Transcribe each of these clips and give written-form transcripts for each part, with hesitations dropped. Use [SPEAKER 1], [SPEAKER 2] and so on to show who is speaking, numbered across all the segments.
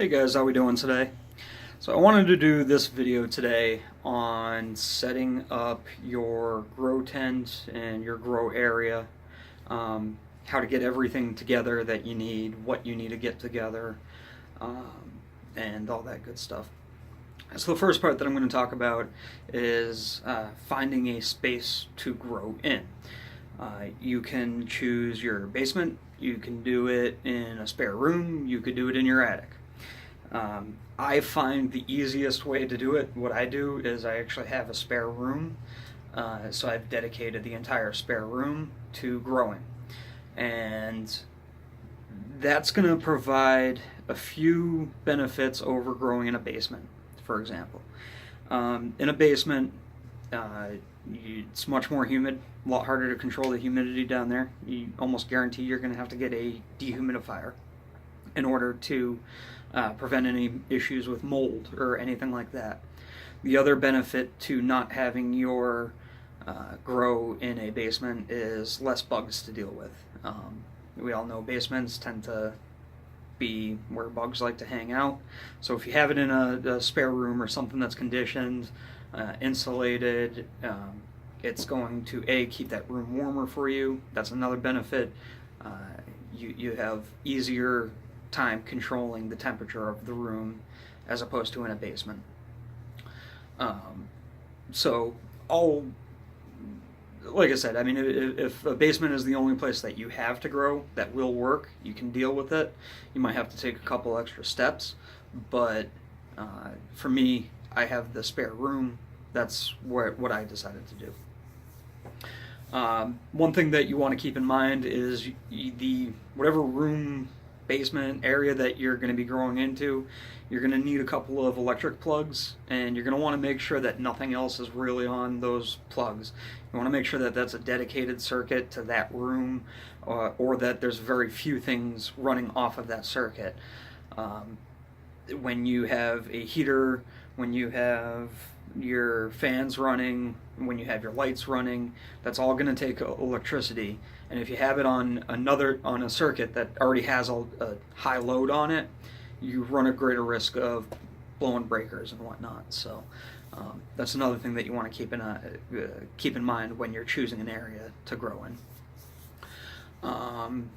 [SPEAKER 1] Hey guys, how we doing today? So I wanted to do this video today on setting up your grow tent and your grow area, how to get everything together that you need, what you need to get together, and all that good stuff. So the first part that I'm going to talk about is finding a space to grow in. You can choose your basement, you can do it in a spare room, you could do it in your attic. I find the easiest way to do it, what I do is I actually have a spare room, so I've dedicated the entire spare room to growing. And that's going to provide a few benefits over growing in a basement, for example. In a basement, it's much more humid, a lot harder to control the humidity down there. You almost guarantee you're going to have to get a dehumidifier in order to prevent any issues with mold or anything like that. The other benefit to not having your grow in a basement is less bugs to deal with. We all know basements tend to be where bugs like to hang out. So if you have it in a spare room or something that's conditioned, insulated, it's going to keep that room warmer for you. That's another benefit. You have easier time controlling the temperature of the room as opposed to in a basement. So like I said, I mean, if a basement is the only place that you have to grow, that will work. You can deal with it. You might have to take a couple extra steps, but for me, I have the spare room. That's what I decided to do. One thing that you want to keep in mind is whatever room, basement area that you're going to be growing into, you're going to need a couple of electric plugs, and you're going to want to make sure that nothing else is really on those plugs. You want to make sure that that's a dedicated circuit to that room, or that there's very few things running off of that circuit. When you have a heater, when you have your fans running, when you have your lights running, that's all going to take electricity. And if you have it on a circuit that already has a high load on it, you run a greater risk of blowing breakers and whatnot. So that's another thing that you want to keep in mind when you're choosing an area to grow in.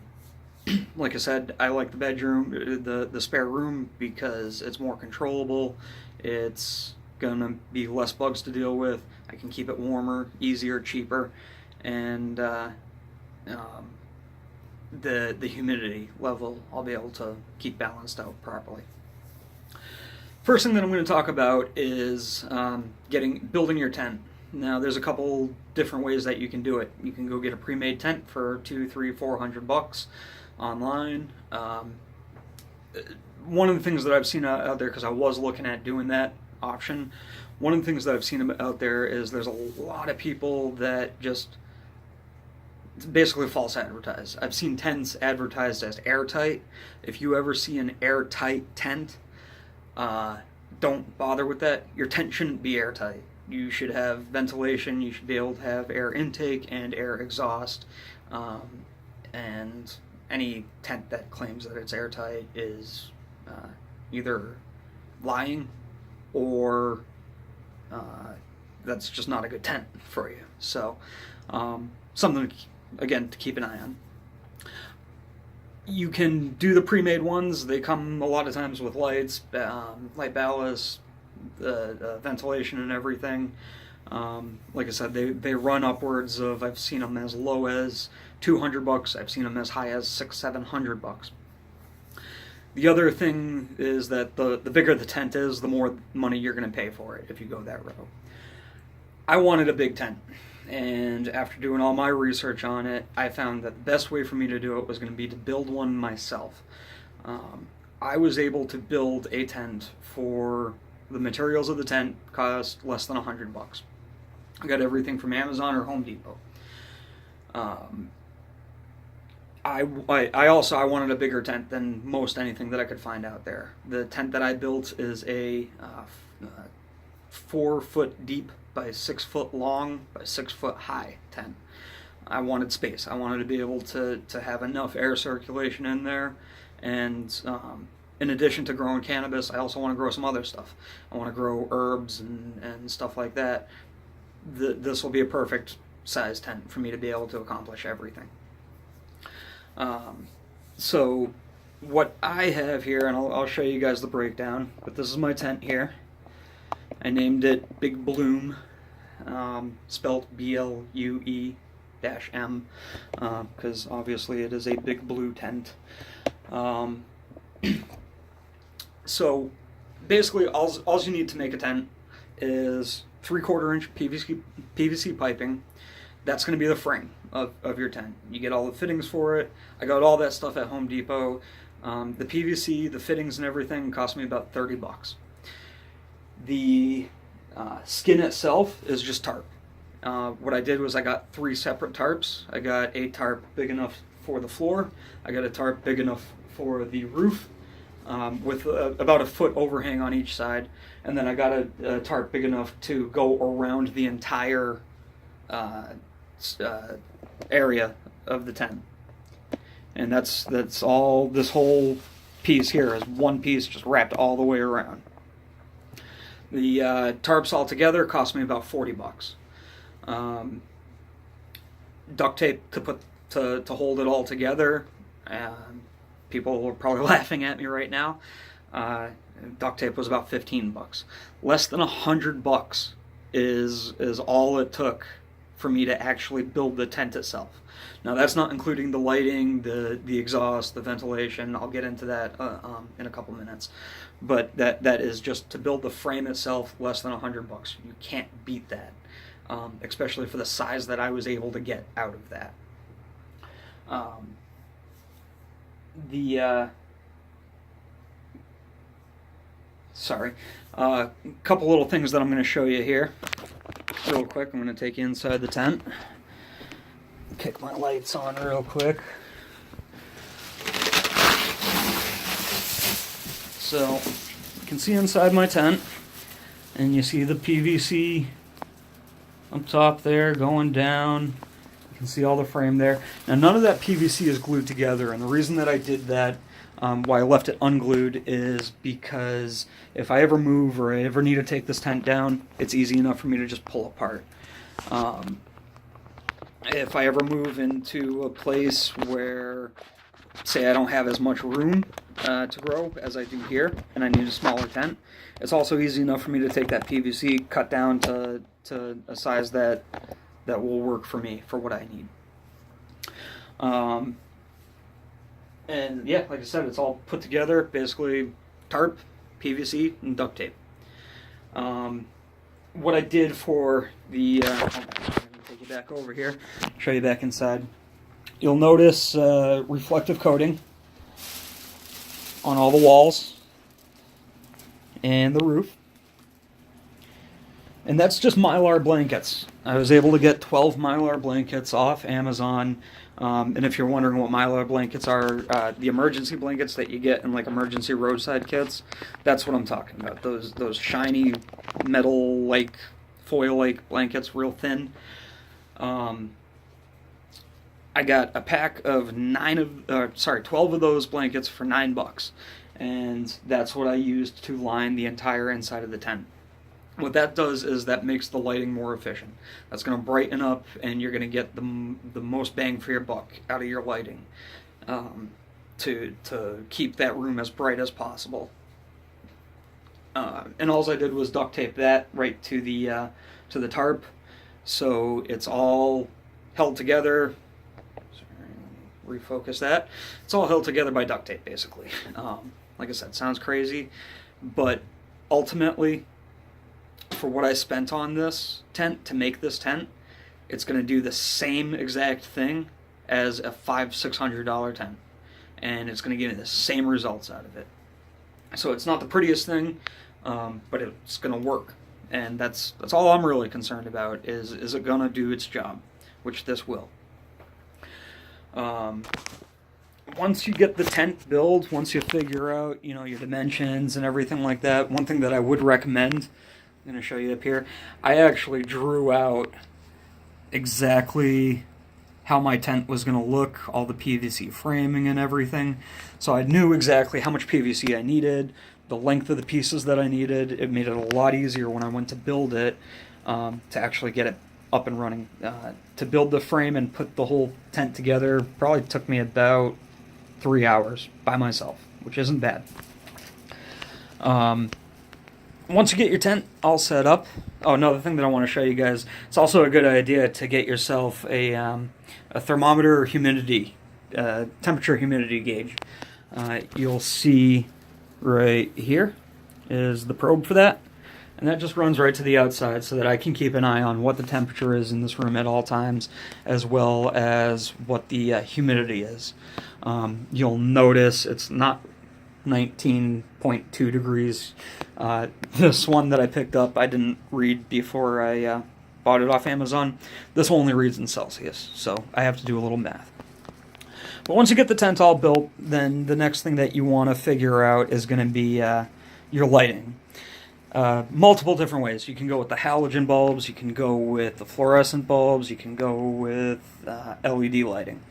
[SPEAKER 1] Like I said, I like the bedroom, the spare room, because it's more controllable. It's gonna be less bugs to deal with. I can keep it warmer, easier, cheaper, and the humidity level I'll be able to keep balanced out properly. First thing that I'm going to talk about is building your tent. Now, there's a couple different ways that you can do it. You can go get a pre-made tent for $200, $300, $400 online. One of the things that I've seen out there, because I was looking at doing that option, one of the things that I've seen out there is there's a lot of people that just basically false advertise. I've seen tents advertised as airtight. If you ever see an airtight tent, don't bother with that. Your tent shouldn't be airtight. You should have ventilation. You should be able to have air intake and air exhaust. And any tent that claims that it's airtight is either lying or that's just not a good tent for you. So something, again, to keep an eye on. You can do the pre-made ones. They come a lot of times with lights, light ballast, ventilation and everything. Like I said, they run upwards of, I've seen them as low as $200. I've seen them as high as $600, $700. The other thing is that the bigger the tent is, the more money you're going to pay for it if you go that route. I wanted a big tent, and after doing all my research on it, I found that the best way for me to do it was going to be to build one myself. I was able to build a tent for the materials of the tent cost less than $100. I got everything from Amazon or Home Depot. I wanted a bigger tent than most anything that I could find out there. The tent that I built is a 4 foot deep by 6 foot long by 6 foot high tent. I wanted space. I wanted to be able to have enough air circulation in there, and in addition to growing cannabis, I also want to grow some other stuff. I want to grow herbs and stuff like that. This will be a perfect size tent for me to be able to accomplish everything. So what I have here, and I'll show you guys the breakdown, but this is my tent here. I named it Big Bloom, spelled BLUE-M, because obviously it is a big blue tent. So basically all you need to make a tent is 3/4 inch PVC piping. That's going to be the frame of your tent. You get all the fittings for it. I got all that stuff at Home Depot. The PVC, the fittings and everything cost me about $30. The skin itself is just tarp. What I did was I got 3 separate tarps. I got a tarp big enough for the floor. I got a tarp big enough for the roof, with about a foot overhang on each side. And then I got a tarp big enough to go around the entire area of the tent. And that's all. This whole piece here is one piece just wrapped all the way around. The tarps all together cost me about $40. Duct tape to hold it all together. People are probably laughing at me right now. Duct tape was about $15. Less than $100 is all it took for me to actually build the tent itself. Now that's not including the lighting, the exhaust, the ventilation. I'll get into that in a couple minutes. But that is just to build the frame itself, less than $100. You can't beat that, especially for the size that I was able to get out of that. A couple little things that I'm going to show you here real quick. I'm going to take you inside the tent. Kick my lights on real quick. So you can see inside my tent, and you see the PVC up top there going down. You can see all the frame there. Now none of that PVC is glued together, and the reason that I did that, why I left it unglued, is because if I ever move or I ever need to take this tent down, it's easy enough for me to just pull apart. If I ever move into a place where, say, I don't have as much room to grow as I do here, and I need a smaller tent, it's also easy enough for me to take that PVC, cut down to a size that will work for me, for what I need. And yeah, like I said, it's all put together, basically tarp, PVC, and duct tape. What I did for the, take you back over here, show you back inside. You'll notice reflective coating on all the walls and the roof. And that's just Mylar blankets. I was able to get 12 Mylar blankets off Amazon. And if you're wondering what Mylar blankets are, the emergency blankets that you get in like emergency roadside kits, that's what I'm talking about. Those shiny metal-like, foil-like blankets, real thin. I got a pack of 12 of those blankets for $9, and that's what I used to line the entire inside of the tent. What that does is that makes the lighting more efficient. That's going to brighten up, and you're going to get the most bang for your buck out of your lighting, to keep that room as bright as possible. And all I did was duct tape that right to the tarp, so it's all held together. Refocus that. It's all held together by duct tape, basically. Like I said, sounds crazy, but ultimately, for what I spent on this tent, to make this tent, it's going to do the same exact thing as a $500-600 tent, and it's going to give me the same results out of it. So it's not the prettiest thing, but it's going to work, and that's all I'm really concerned about, is it going to do its job, which this will. Once you get the tent built, once you figure out, your dimensions and everything like that, one thing that I would recommend, I'm going to show you up here, I actually drew out exactly how my tent was going to look, all the PVC framing and everything. So I knew exactly how much PVC I needed, the length of the pieces that I needed. It made it a lot easier when I went to build it, to actually get it up and running. To build the frame and put the whole tent together probably took me about 3 hours by myself, which isn't bad. Once you get your tent all set up, another thing that I want to show you guys, it's also a good idea to get yourself a thermometer or humidity, temperature humidity gauge. You'll see right here is the probe for that, and that just runs right to the outside so that I can keep an eye on what the temperature is in this room at all times, as well as what the humidity is. You'll notice it's not 19.2 degrees. This one that I picked up, I didn't read before I bought it off Amazon. This only reads in Celsius, so I have to do a little math. But once you get the tent all built, then the next thing that you want to figure out is going to be your lighting. Multiple different ways. You can go with the halogen bulbs, you can go with the fluorescent bulbs, you can go with LED lighting.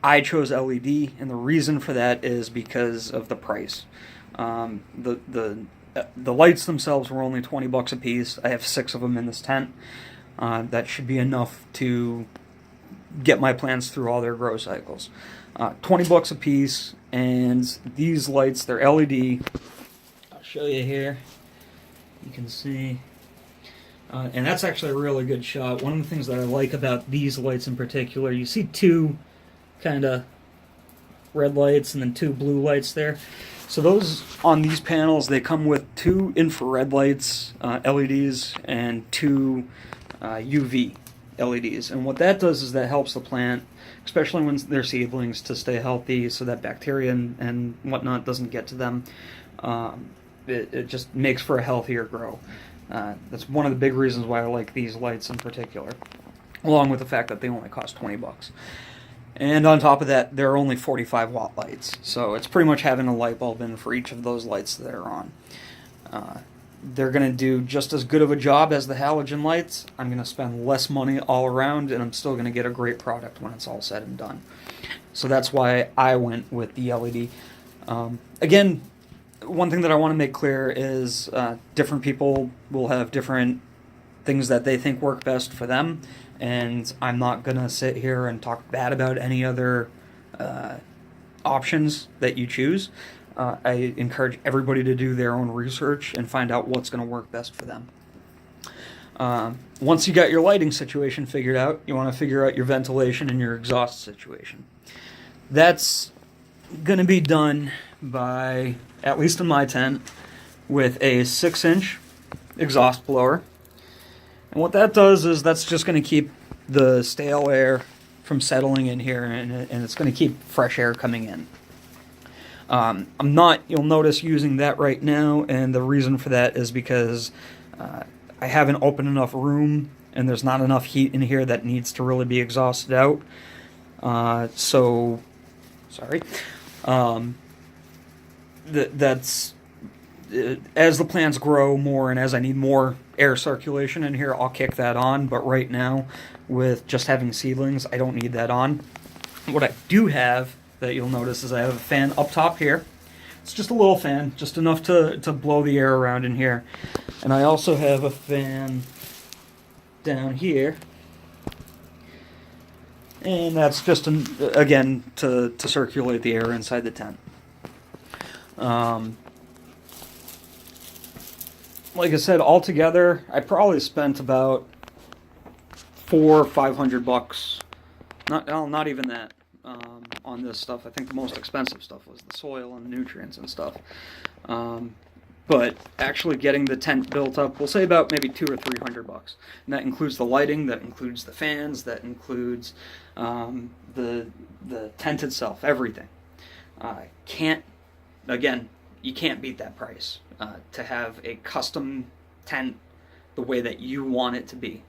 [SPEAKER 1] I chose LED, and the reason for that is because of the price. The lights themselves were only $20 a piece. I have 6 of them in this tent. That should be enough to get my plants through all their grow cycles. $20 a piece, and these lights, they're LED. I'll show you here. You can see. And that's actually a really good shot. One of the things that I like about these lights in particular, you see 2 kind of red lights and then 2 blue lights there. So those on these panels, they come with 2 infrared lights, LEDs, and 2 UV LEDs. And what that does is that helps the plant, especially when they're seedlings, to stay healthy so that bacteria and whatnot doesn't get to them. It just makes for a healthier grow. That's one of the big reasons why I like these lights in particular, along with the fact that they only cost $20. And on top of that, they're only 45 watt lights. So it's pretty much having a light bulb in for each of those lights that are on. They're going to do just as good of a job as the halogen lights. I'm going to spend less money all around, and I'm still going to get a great product when it's all said and done. So that's why I went with the LED. Again, one thing that I want to make clear is different people will have different things that they think work best for them. And I'm not going to sit here and talk bad about any other options that you choose. I encourage everybody to do their own research and find out what's going to work best for them. Once you got your lighting situation figured out, you want to figure out your ventilation and your exhaust situation. That's going to be done by, at least in my tent, with a 6-inch exhaust blower. And what that does is that's just going to keep the stale air from settling in here, and it's going to keep fresh air coming in. I'm not, you'll notice, using that right now, and the reason for that is because I haven't opened enough room, and there's not enough heat in here that needs to really be exhausted out. That's as the plants grow more and as I need more air circulation in here, I'll kick that on. But right now, with just having seedlings, I don't need that on. What I do have that you'll notice is I have a fan up top here. It's just a little fan, just enough to blow the air around in here. And I also have a fan down here. And that's just, again, to circulate the air inside the tent. Like I said, altogether, I probably spent about $400 or $500. Not even that. On this stuff. I think the most expensive stuff was the soil and the nutrients and stuff. But actually getting the tent built up, we'll say about maybe $200 or $300. And that includes the lighting, that includes the fans, that includes the tent itself, everything. You can't beat that price to have a custom tent the way that you want it to be.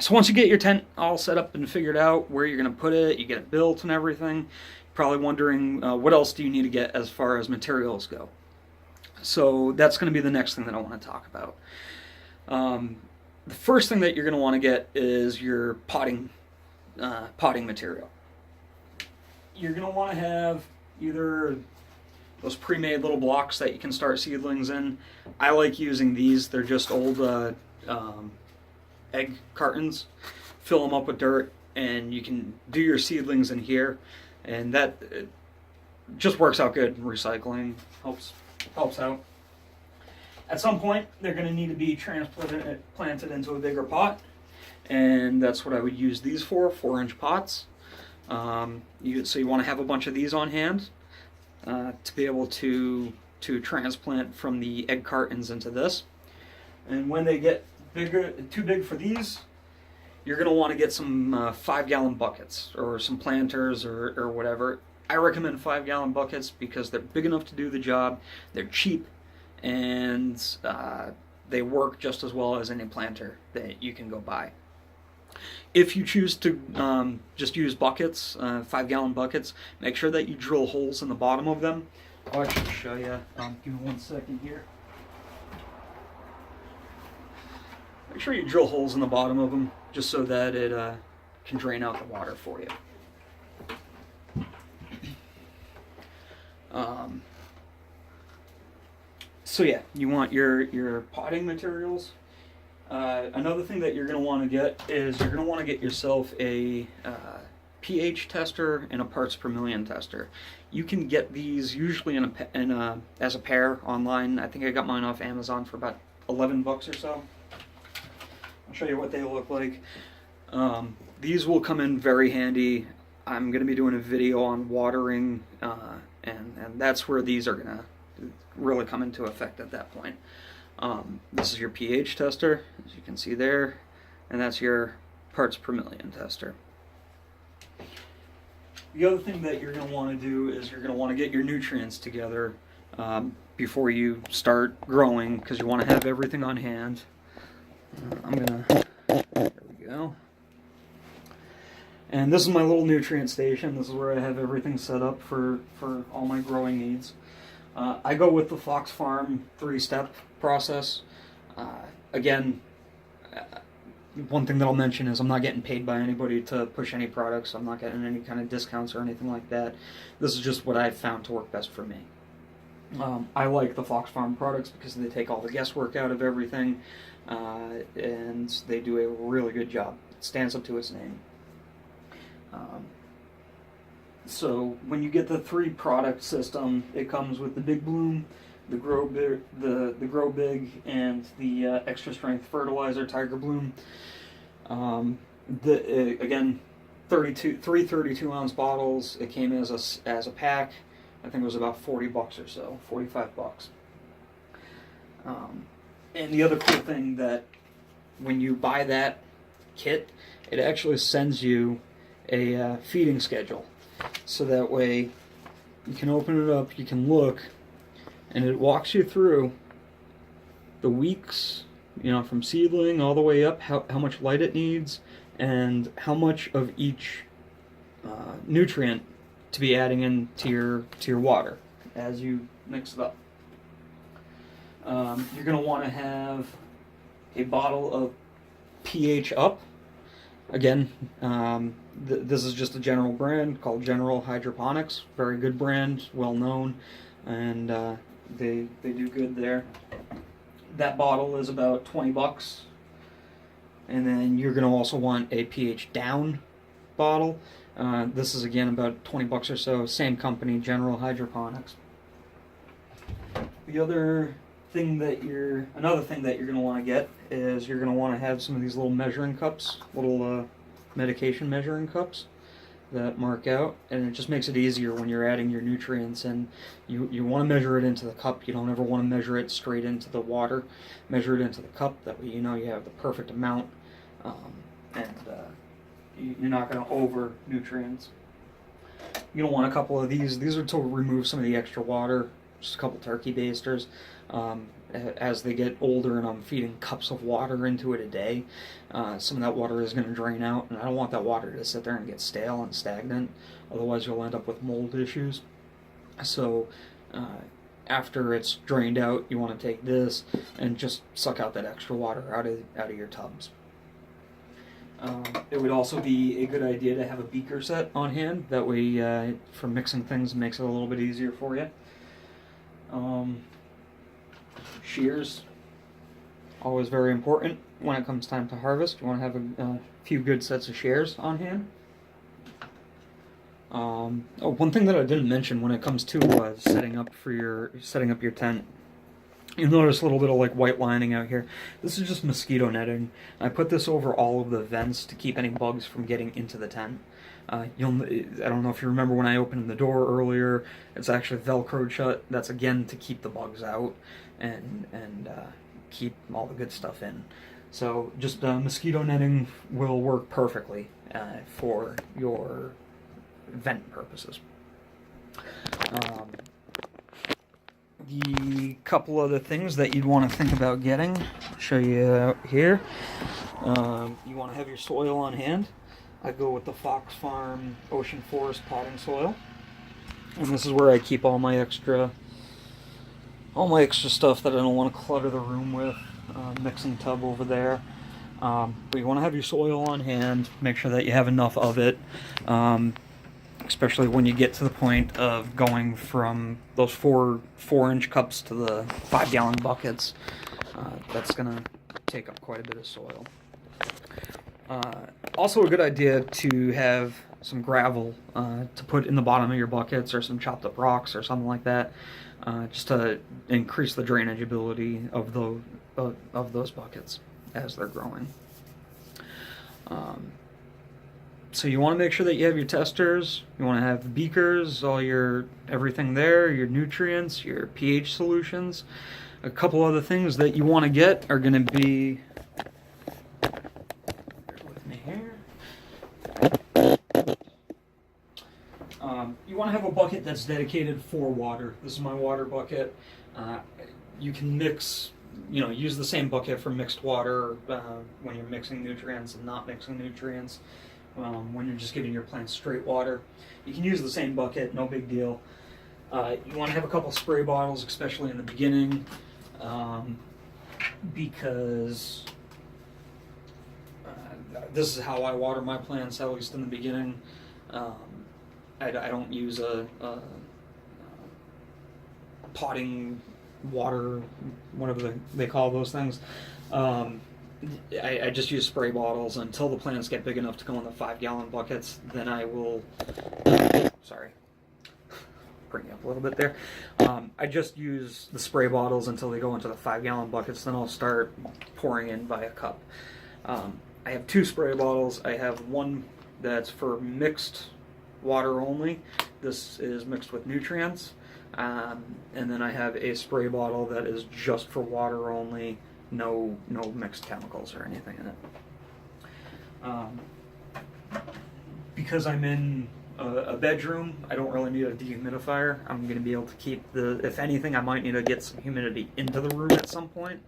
[SPEAKER 1] So once you get your tent all set up and figured out where you're going to put it, you get it built and everything, you're probably wondering what else do you need to get as far as materials go. So that's going to be the next thing that I want to talk about. the first thing that you're going to want to get is your potting material. You're going to want to have either those pre-made little blocks that you can start seedlings in. I like using these. They're just old egg cartons. Fill them up with dirt, and you can do your seedlings in here, and that just works out good. Recycling helps out. At some point, they're going to need to be planted into a bigger pot, and that's what I would use these for, 4-inch pots. So you want to have a bunch of these on hand to be able to transplant from the egg cartons into this. And when they get too big for these, you're going to want to get some 5-gallon buckets or some planters or whatever. I recommend 5-gallon buckets because they're big enough to do the job, they're cheap, and they work just as well as any planter that you can go buy. If you choose to just use buckets, 5-gallon buckets, make sure that you drill holes in the bottom of them. I'll actually show you. Give me 1 second here. Make sure you drill holes in the bottom of them just so that it can drain out the water for you. So yeah, you want your potting materials. Another thing that you're going to want to get is you're going to want to get yourself a pH tester and a parts per million tester. You can get these usually as a pair online. I think I got mine off Amazon for about $11 or so. I'll show you what they look like. These will come in very handy. I'm going to be doing a video on watering, and that's where these are going to really come into effect at that point. This is your pH tester, as you can see there, and that's your parts per million tester. The other thing that you're going to want to do is you're going to want to get your nutrients together before you start growing, because you want to have everything on hand. There we go. And this is my little nutrient station. This is where I have everything set up for all my growing needs. I go with the Fox Farm 3-step process. Again, one thing that I'll mention is I'm not getting paid by anybody to push any products. I'm not getting any kind of discounts or anything like that. This is just what I've found to work best for me. I like the Fox Farm products because they take all the guesswork out of everything, and they do a really good job. It stands up to its name. So when you get the 3-product system, it comes with the Big Bloom, the Grow Big, the Grow Big, and the Extra Strength Fertilizer Tiger Bloom. Again, 3 32-ounce bottles. It came as a pack. I think it was about $40 or so, $45. And the other cool thing that when you buy that kit, it actually sends you a feeding schedule. So that way you can open it up, you can look, and it walks you through the weeks, from seedling all the way up, how much light it needs, and how much of each nutrient to be adding into your water as you mix it up. You're going to want to have a bottle of pH Up. Again, this is just a general brand called General Hydroponics. Very good brand, well known, and they do good there. That bottle is about $20, and then you're going to also want a pH Down bottle. This is again about $20 or so. Same company, General Hydroponics. Another thing that you're going to want to get is you're going to want to have some of these little measuring cups, little medication measuring cups that mark out, and it just makes it easier when you're adding your nutrients, and you want to measure it into the cup. You don't ever want to measure it straight into the water. Measure it into the cup, that way you know you have the perfect amount, and you're not going to over nutrients. You don't want a couple of these. These are to remove some of the extra water, just a couple turkey basters. As they get older and I'm feeding cups of water into it a day, some of that water is going to drain out, and I don't want that water to sit there and get stale and stagnant. Otherwise you'll end up with mold issues. So after it's drained out, you want to take this and just suck out that extra water out of your tubs. It would also be a good idea to have a beaker set on hand. That way, for mixing things, makes it a little bit easier for you. Shears, always very important when it comes time to harvest. You want to have a few good sets of shears on hand. One thing that I didn't mention when it comes to setting up your tent, you'll notice a little bit of like white lining out here. This is just mosquito netting. I put this over all of the vents to keep any bugs from getting into the tent. I don't know if you remember when I opened the door earlier, it's actually Velcroed shut. That's again to keep the bugs out and keep all the good stuff in. So just mosquito netting will work perfectly for your vent purposes. The couple other things that you'd want to think about getting, I'll show you out here. You want to have your soil on hand. I go with the Fox Farm Ocean Forest potting soil, and this is where I keep all my extra stuff that I don't want to clutter the room with. Mixing tub over there. But you want to have your soil on hand. Make sure that you have enough of it. Especially when you get to the point of going from those 4-inch cups to the 5-gallon buckets. That's going to take up quite a bit of soil. Also a good idea to have some gravel to put in the bottom of your buckets, or some chopped up rocks or something like that, just to increase the drainage ability of those buckets as they're growing. So you want to make sure that you have your testers, you want to have beakers, everything there, your nutrients, your pH solutions. A couple other things that you want to get are going to be, bear with me here. You want to have a bucket that's dedicated for water. This is my water bucket. You can use the same bucket for mixed water when you're mixing nutrients and not mixing nutrients. When you're just giving your plants straight water, you can use the same bucket, no big deal. You want to have a couple spray bottles, especially in the beginning, because this is how I water my plants, at least in the beginning. I don't use a potting water, whatever they call those things. I just use spray bottles until the plants get big enough to go in the 5-gallon buckets. Then I will, bring you up a little bit there. I just use the spray bottles until they go into the 5-gallon buckets. Then I'll start pouring in by a cup. I have 2 spray bottles. I have one that's for mixed water only. This is mixed with nutrients. And then I have a spray bottle that is just for water only. No mixed chemicals or anything in it. Because I'm in a bedroom, I don't really need a dehumidifier. I'm going to be able to keep if anything, I might need to get some humidity into the room at some point.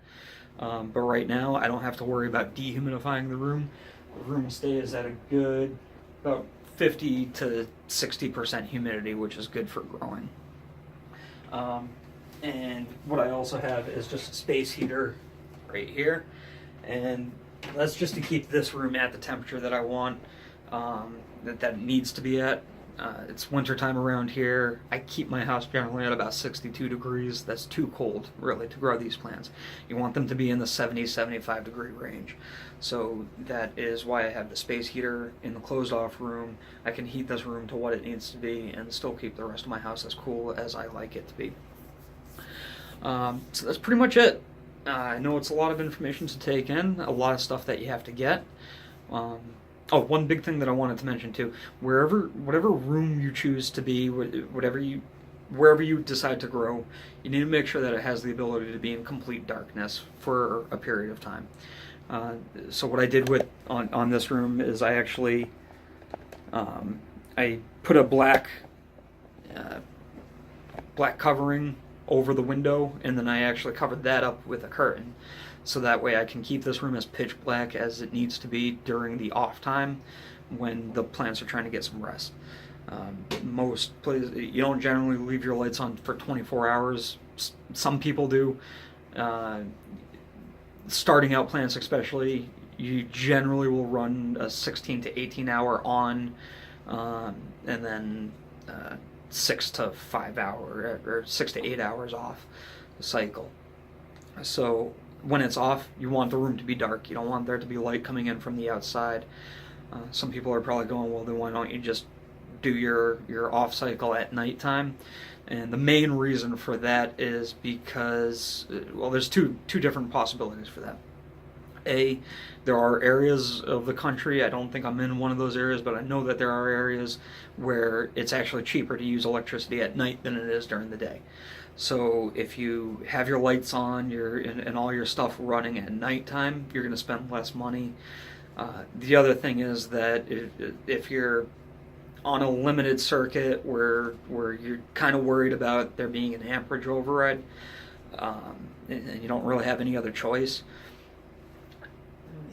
[SPEAKER 1] But right now, I don't have to worry about dehumidifying the room. The room stays at a good, about 50 to 60% humidity, which is good for growing. And what I also have is just a space heater right here, and that's just to keep this room at the temperature that I want, that it needs to be at. It's winter time around here. I keep my house generally at about 62 degrees. That's too cold, really, to grow these plants. You want them to be in the 70-75 degree range. So that is why I have the space heater in the closed off room. I can heat this room to what it needs to be and still keep the rest of my house as cool as I like it to be. So that's pretty much it. I know it's a lot of information to take in, a lot of stuff that you have to get. One big thing that I wanted to mention too: whatever room you choose to be, wherever you decide to grow, you need to make sure that it has the ability to be in complete darkness for a period of time. So what I did on this room is I actually I put a black covering over the window, and then I actually covered that up with a curtain, so that way I can keep this room as pitch black as it needs to be during the off time when the plants are trying to get some rest. Most places, you don't generally leave your lights on for 24 hours. Some people do. Starting out plants especially, you generally will run a 16 to 18 hour on, and then 6 to 5 hour or 6 to 8 hours off the cycle. So when it's off, you want the room to be dark. You don't want there to be light coming in from the outside. Some people are probably going, well, then why don't you just do your off cycle at nighttime? And the main reason for that is because, well, there's two different possibilities for that. A, there are areas of the country, I don't think I'm in one of those areas, but I know that there are areas where it's actually cheaper to use electricity at night than it is during the day. So if you have your lights on, and all your stuff running at nighttime, you're going to spend less money. The other thing is that if you're on a limited circuit where you're kind of worried about there being an amperage override, and you don't really have any other choice,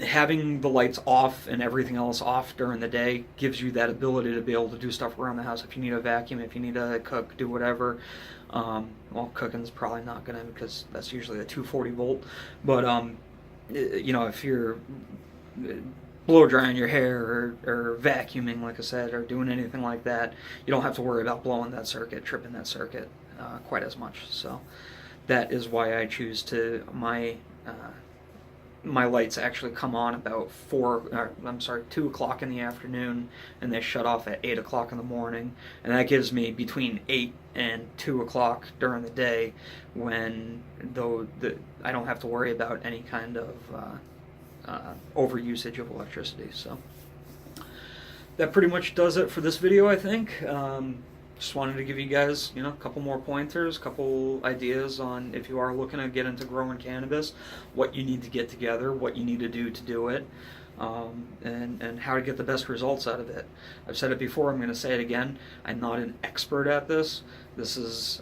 [SPEAKER 1] having the lights off and everything else off during the day gives you that ability to be able to do stuff around the house. If you need a vacuum, if you need to cook, do whatever. Well, cooking's probably not gonna, because that's usually a 240 volt. But you know, if you're blow drying your hair or vacuuming, like I said, or doing anything like that, you don't have to worry about blowing that circuit, tripping that circuit quite as much. So that is why I choose to my lights actually come on about 2 o'clock in the afternoon, and they shut off at 8 o'clock in the morning, and that gives me between 8 and 2 o'clock during the day, when I don't have to worry about any kind of over usage of electricity. So that pretty much does it for this video, I think. Just wanted to give you guys, a couple more pointers, a couple ideas on if you are looking to get into growing cannabis, what you need to get together, what you need to do it, and how to get the best results out of it. I've said it before, I'm going to say it again. I'm not an expert at this. This is,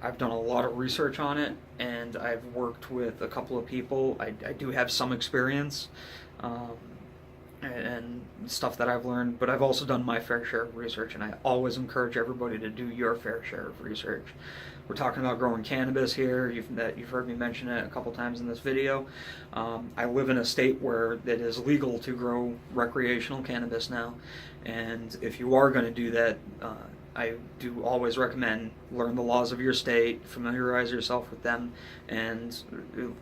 [SPEAKER 1] I've done a lot of research on it, and I've worked with a couple of people. I do have some experience, and stuff that I've learned, but I've also done my fair share of research, and I always encourage everybody to do your fair share of research. We're talking about growing cannabis here. You've heard me mention it a couple times in this video. I live in a state where it is legal to grow recreational cannabis now, and if you are going to do that, I do always recommend learn the laws of your state, familiarize yourself with them, and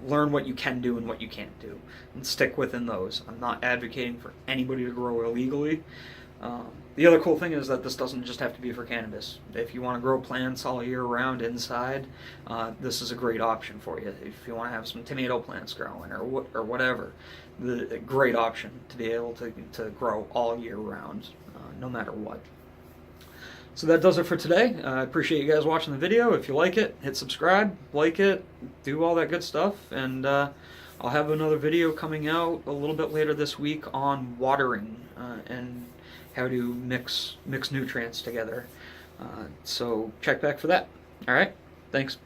[SPEAKER 1] learn what you can do and what you can't do, and stick within those. I'm not advocating for anybody to grow illegally. The other cool thing is that this doesn't just have to be for cannabis. If you want to grow plants all year round inside, this is a great option for you. If you want to have some tomato plants growing or whatever, a great option to be able to grow all year round, no matter what. So that does it for today. I appreciate you guys watching the video. If you like it, hit subscribe, like it, do all that good stuff, and I'll have another video coming out a little bit later this week on watering and how to mix nutrients together. So check back for that. All right, thanks.